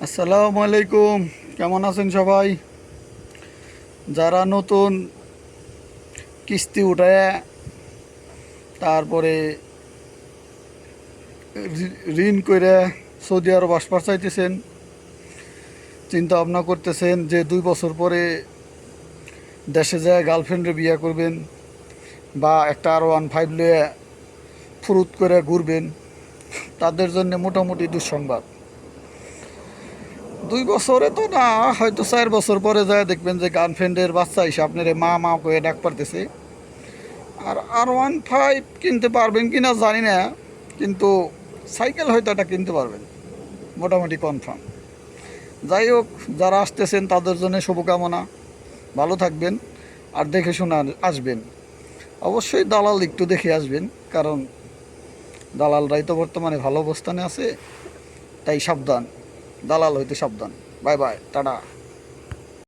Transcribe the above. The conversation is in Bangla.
আসসালামু আলাইকুম। কেমন আছেন সবাই? যারা নতুন কিস্তি উঠায় তারপরে ঋণ করে সৌদি আরব আসবার চাইতেছেন, চিন্তা ভাবনা করতেছেন যে 2 বছর পরে দেশে যায় গার্লফ্রেন্ডে বিয়ে করবেন বা একটা R15 লয়ে ফুরুত করে ঘুরবেন, তাদের জন্য মোটামুটি দুঃসংবাদ। 2 বছরে তো না, হয়তো 4 বছর পরে যায় দেখবেন যে গার্লফ্রেন্ডের বাচ্চা এসে আপনার মা মা করে ডাক পারতেছে। আর R15 কিনতে পারবেন কি না জানি না, কিন্তু সাইকেল হয়তো এটা কিনতে পারবেন, মোটামুটি কনফার্ম। যাই হোক, যারা আসতেছেন তাদের জন্য শুভকামনা। ভালো থাকবেন আর দেখে শুনে আসবেন। অবশ্যই দালাল একটু দেখে আসবেন, কারণ দালালরাই তো বর্তমানে ভালো অবস্থানে আছে। তাই সাবধান, দালাল হইতে সাবধান। Bye bye, tata.